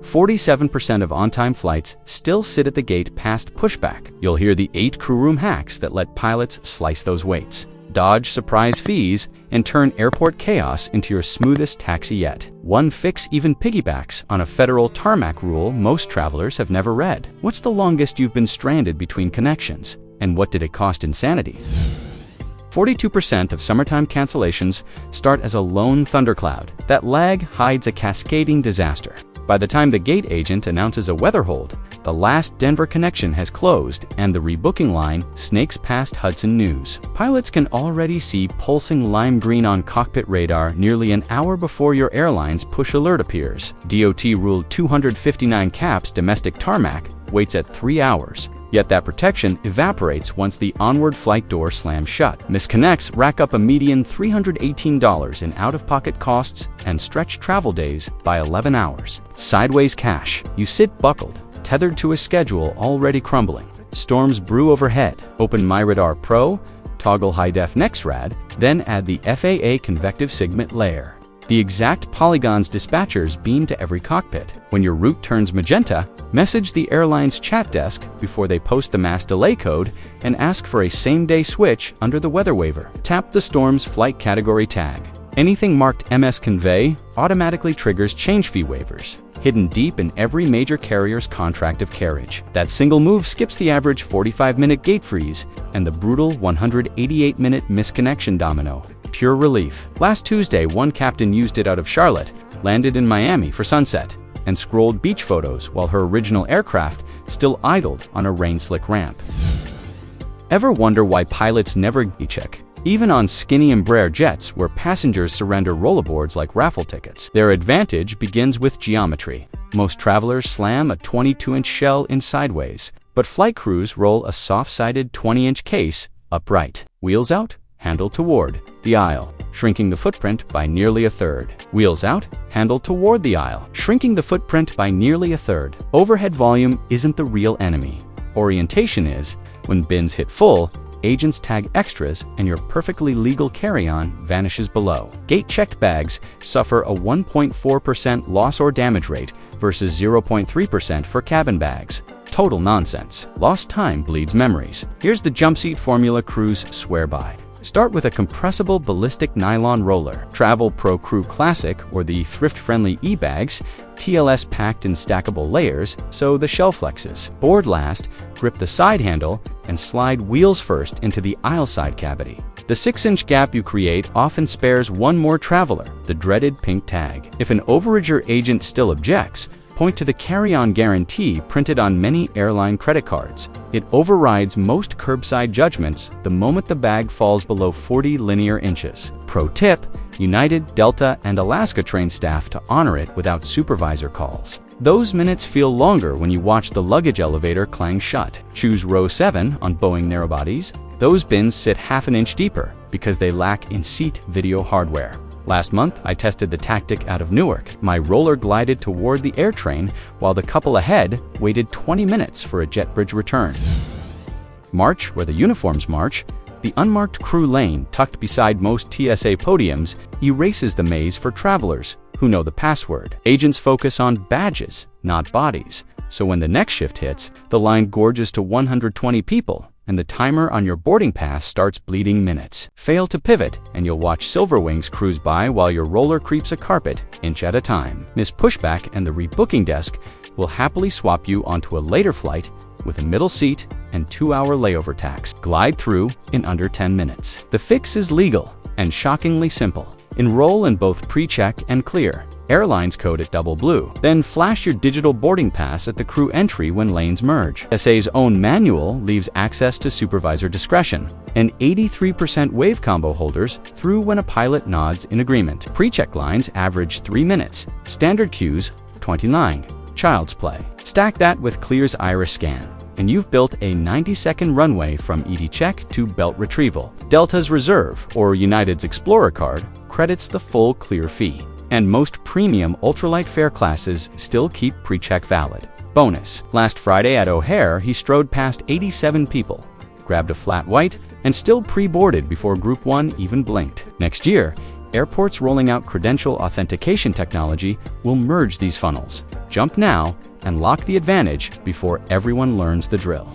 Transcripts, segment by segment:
47% of on-time flights still sit at the gate past pushback. You'll hear the 8 crew room hacks that let pilots slice those weights, dodge surprise fees, and turn airport chaos into your smoothest taxi yet. One fix even piggybacks on a federal tarmac rule most travelers have never read. What's the longest you've been stranded between connections? And what did it cost in sanity? 42% of summertime cancellations start as a lone thundercloud. That lag hides a cascading disaster. By the time the gate agent announces a weather hold, the last Denver connection has closed and the rebooking line snakes past Hudson News. Pilots can already see pulsing lime green on cockpit radar nearly an hour before your airline's push alert appears. DOT Rule 259 caps domestic tarmac waits at 3 hours. Yet that protection evaporates once the onward flight door slams shut. Misconnects rack up a median $318 in out-of-pocket costs and stretch travel days by 11 hours. Sideways cash. You sit buckled, tethered to a schedule already crumbling. Storms brew overhead. Open MyRadar Pro, toggle high-def NextRad, then add the FAA convective segment layer. The exact polygons dispatchers beam to every cockpit. When your route turns magenta, message the airline's chat desk before they post the mass delay code and ask for a same-day switch under the weather waiver. Tap the storm's flight category tag. Anything marked MS Convey automatically triggers change fee waivers, hidden deep in every major carrier's contract of carriage. That single move skips the average 45-minute gate freeze and the brutal 188-minute misconnection domino. Pure relief. Last Tuesday, one captain used it out of Charlotte, landed in Miami for sunset, and scrolled beach photos while her original aircraft still idled on a rain-slick ramp. Ever wonder why pilots never check, even on skinny Embraer jets where passengers surrender rollerboards like raffle tickets? Their advantage begins with geometry. Most travelers slam a 22-inch shell in sideways, but flight crews roll a soft-sided 20-inch case upright. Wheels out, handle toward the aisle, shrinking the footprint by nearly a third. Wheels out, handle toward the aisle, shrinking the footprint by nearly a third. Overhead volume isn't the real enemy. Orientation is. When bins hit full, agents tag extras and your perfectly legal carry-on vanishes below. Gate-checked bags suffer a 1.4% loss or damage rate versus 0.3% for cabin bags. Total nonsense. Lost time bleeds memories. Here's the jump seat formula crews swear by. Start with a compressible ballistic nylon roller. Travel Pro Crew Classic or the thrift-friendly e-bags, TLS packed in stackable layers so the shell flexes. Board last, grip the side handle, and slide wheels first into the aisle side cavity. The 6-inch gap you create often spares one more traveler, the dreaded pink tag. If an overager agent still objects, point to the carry-on guarantee printed on many airline credit cards. It overrides most curbside judgments the moment the bag falls below 40 linear inches. Pro tip: United, Delta, and Alaska train staff to honor it without supervisor calls. Those minutes feel longer when you watch the luggage elevator clang shut. Choose row 7 on Boeing narrowbodies. Those bins sit half an inch deeper because they lack in-seat video hardware. Last month, I tested the tactic out of Newark. My roller glided toward the air train while the couple ahead waited 20 minutes for a jet bridge return. March, where the uniforms march, the unmarked crew lane tucked beside most TSA podiums erases the maze for travelers who know the password. Agents focus on badges, not bodies. So when the next shift hits, the line gorges to 120 people, and the timer on your boarding pass starts bleeding minutes. Fail to pivot, and you'll watch Silverwings cruise by while your roller creeps a carpet, inch at a time. Miss Pushback and the rebooking desk will happily swap you onto a later flight with a middle seat and 2-hour layover tax. Glide through in under 10 minutes. The fix is legal and shockingly simple. Enroll in both pre-check and clear. Airlines code it double blue. Then flash your digital boarding pass at the crew entry when lanes merge. TSA's own manual leaves access to supervisor discretion, and 83% wave combo holders through when a pilot nods in agreement. Pre-check lines average 3 minutes. Standard queues, 29. Child's play. Stack that with Clear's iris scan, and you've built a 90-second runway from ED check to belt retrieval. Delta's Reserve, or United's Explorer card, credits the full Clear fee. And most premium ultralight fare classes still keep pre-check valid. Bonus: last Friday at O'Hare, he strode past 87 people, grabbed a flat white, and still pre-boarded before Group 1 even blinked. Next year, airports rolling out credential authentication technology will merge these funnels. Jump now and lock the advantage before everyone learns the drill.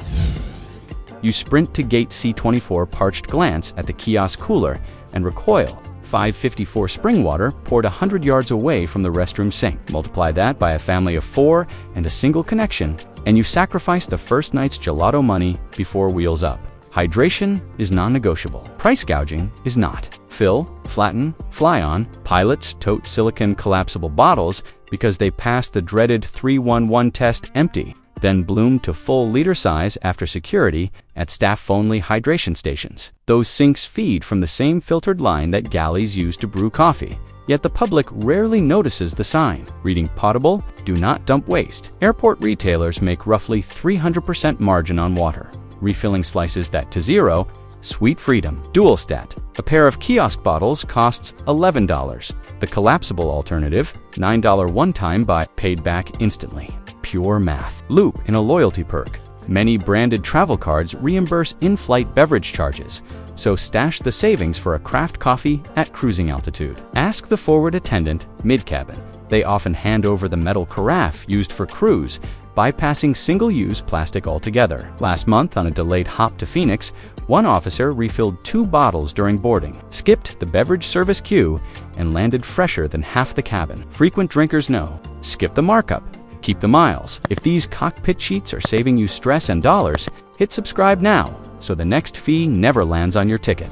You sprint to gate C24, parched glance at the kiosk cooler, and recoil. 554 spring water poured 100 yards away from the restroom sink. Multiply that by a family of 4 and a single connection, and you sacrifice the first night's gelato money before wheels up. Hydration is non-negotiable. Price gouging is not. Fill, flatten, fly on. Pilots tote silicone collapsible bottles because they passed the dreaded 311 test empty, then bloom to full liter size after security at staff-only hydration stations. Those sinks feed from the same filtered line that galleys use to brew coffee, yet the public rarely notices the sign, reading potable, do not dump waste. Airport retailers make roughly 300% margin on water. Refilling slices that to zero, sweet freedom. Dual stat. A pair of kiosk bottles costs $11. The collapsible alternative, $9 one time buy, paid back instantly. Pure math. Loop in a loyalty perk. Many branded travel cards reimburse in-flight beverage charges, so stash the savings for a craft coffee at cruising altitude. Ask the forward attendant mid-cabin. They often hand over the metal carafe used for cruise, bypassing single-use plastic altogether. Last month, on a delayed hop to Phoenix, one officer refilled 2 bottles during boarding, skipped the beverage service queue, and landed fresher than half the cabin. Frequent drinkers know, skip the markup, keep the miles. If these cockpit cheats are saving you stress and dollars, hit subscribe now so the next fee never lands on your ticket.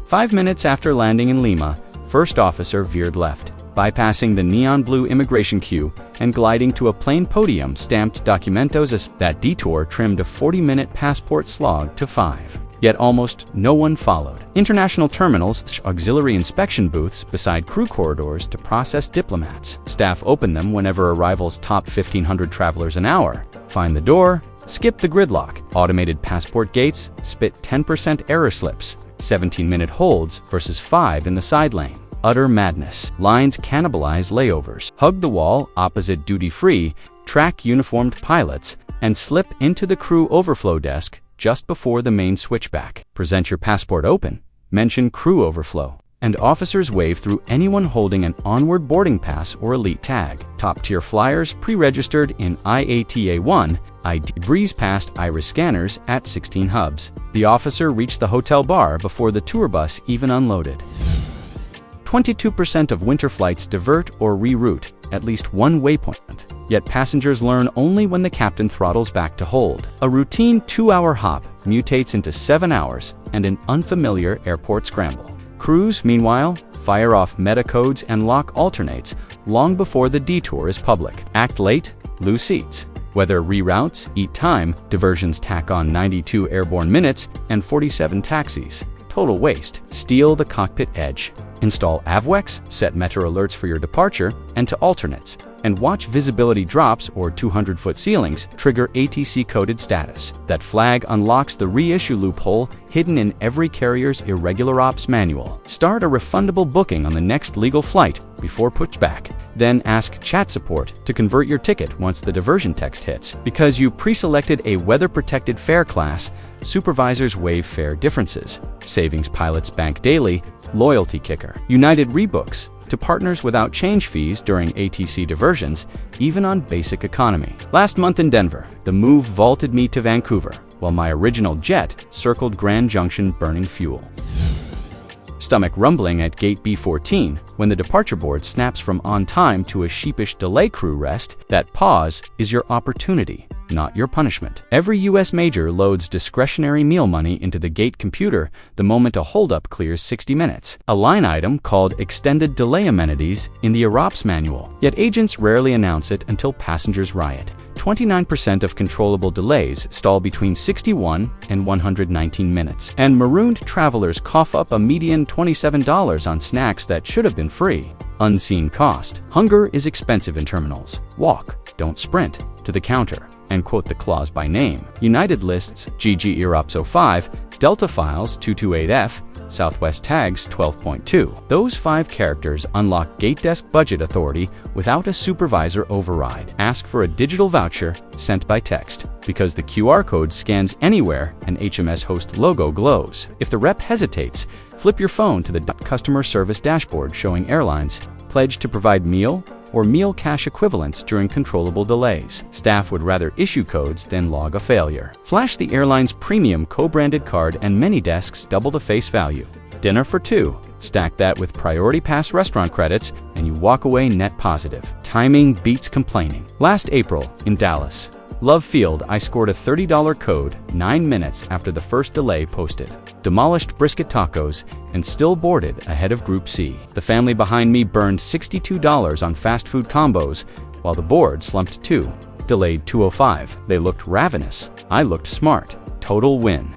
5 minutes after landing in Lima, first officer veered left, bypassing the neon blue immigration queue and gliding to a plain podium stamped documentos as that detour trimmed a 40-minute passport slog to 5. Yet almost no one followed. International terminals, auxiliary inspection booths beside crew corridors to process diplomats. Staff open them whenever arrivals top 1,500 travelers an hour. Find the door, skip the gridlock. Automated passport gates spit 10% error slips. 17-minute holds versus 5 in the side lane. Utter madness. Lines cannibalize layovers. Hug the wall opposite duty-free, track uniformed pilots, and slip into the crew overflow desk just before the main switchback. Present your passport open, mention crew overflow, and officers wave through anyone holding an onward boarding pass or elite tag. Top-tier flyers pre-registered in IATA-1 ID breeze past iris scanners at 16 hubs. The officer reached the hotel bar before the tour bus even unloaded. 22% of winter flights divert or reroute at least one waypoint, yet passengers learn only when the captain throttles back to hold. A routine 2-hour hop mutates into 7 hours and an unfamiliar airport scramble. Crews, meanwhile, fire off meta codes and lock alternates long before the detour is public. Act late, lose seats. Whether reroutes, eat time, diversions tack on 92 airborne minutes and 47 taxis. Total waste. Steal the cockpit edge. Install AVWEX, set metro alerts for your departure and to alternates, and watch visibility drops or 200-foot ceilings trigger ATC-coded status. That flag unlocks the reissue loophole hidden in every carrier's irregular ops manual. Start a refundable booking on the next legal flight before pushback. Then ask chat support to convert your ticket once the diversion text hits. Because you pre-selected a weather-protected fare class, supervisors waive fare differences. Savings pilots bank daily. Loyalty kicker. United rebooks to partners without change fees during ATC diversions, even on basic economy. Last month in Denver, the move vaulted me to Vancouver, while my original jet circled Grand Junction burning fuel. Stomach rumbling at gate B14 when the departure board snaps from on time to a sheepish delay crew rest. That pause is your opportunity, not your punishment. Every U.S. major loads discretionary meal money into the gate computer the moment a holdup clears 60 minutes, a line item called extended delay amenities in the AEROPS manual. Yet agents rarely announce it until passengers riot. 29% of controllable delays stall between 61 and 119 minutes, and marooned travelers cough up a median $27 on snacks that should have been free. Unseen cost. Hunger is expensive in terminals. Walk, don't sprint, to the counter, and quote the clause by name. United lists GG AEROPS 05, Delta files 228F, Southwest tags 12.2. Those 5 characters unlock gate desk budget authority without a supervisor override. Ask for a digital voucher sent by text, because the QR code scans anywhere and HMS host logo glows. If the rep hesitates, flip your phone to the customer service dashboard showing airlines pledged to provide meal or meal cash equivalents during controllable delays. Staff would rather issue codes than log a failure. Flash the airline's premium co-branded card and many desks double the face value. Dinner for 2. Stack that with Priority Pass restaurant credits and you walk away net positive. Timing beats complaining. Last April in Dallas, Love Field, I scored a $30 code 9 minutes after the first delay posted. Demolished brisket tacos and still boarded ahead of Group C. The family behind me burned $62 on fast food combos, while the board slumped 2. Delayed 205. They looked ravenous. I looked smart. Total win.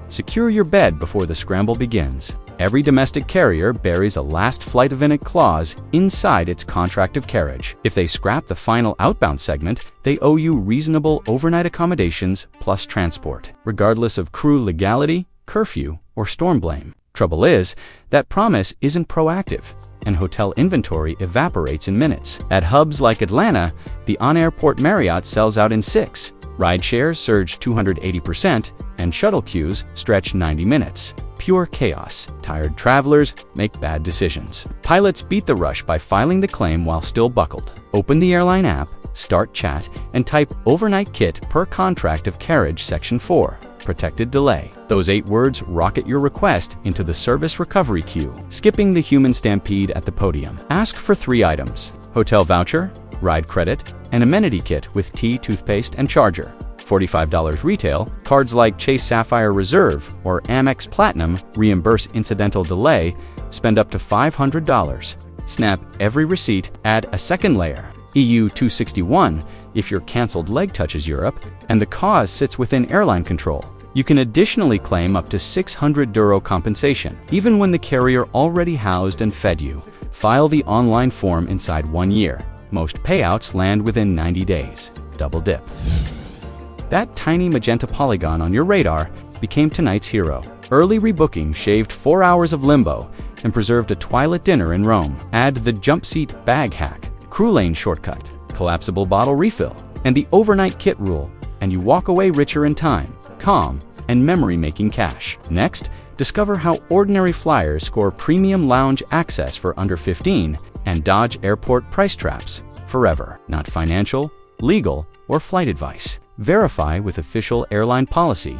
Secure your bed before the scramble begins. Every domestic carrier buries a last flight event clause inside its contract of carriage. If they scrap the final outbound segment, they owe you reasonable overnight accommodations plus transport, regardless of crew legality, curfew, or storm blame. Trouble is, that promise isn't proactive, and hotel inventory evaporates in minutes. At hubs like Atlanta, the on-airport Marriott sells out in 6. Rideshares surge 280%, and shuttle queues stretch 90 minutes. Pure chaos. Tired travelers make bad decisions. Pilots beat the rush by filing the claim while still buckled. Open the airline app, start chat, and type overnight kit per contract of carriage section 4. Protected delay. Those 8 words rocket your request into the service recovery queue, skipping the human stampede at the podium. Ask for 3 items: hotel voucher, ride credit, and amenity kit with tea, toothpaste, and charger. $45 retail. Cards like Chase Sapphire Reserve or Amex Platinum reimburse incidental delay. Spend up to $500. Snap every receipt, add a second layer. EU 261 if your canceled leg touches Europe and the cause sits within airline control. You can additionally claim up to €600 compensation, even when the carrier already housed and fed you. File the online form inside 1 year. Most payouts land within 90 days. Double dip. That tiny magenta polygon on your radar became tonight's hero. Early rebooking shaved 4 hours of limbo and preserved a twilight dinner in Rome. Add the jump seat bag hack, crew lane shortcut, collapsible bottle refill, and the overnight kit rule, and you walk away richer in time, calm, and memory-making cash. Next, discover how ordinary flyers score premium lounge access for under 15 and dodge airport price traps forever. Not financial, legal, or flight advice. Verify with official airline policy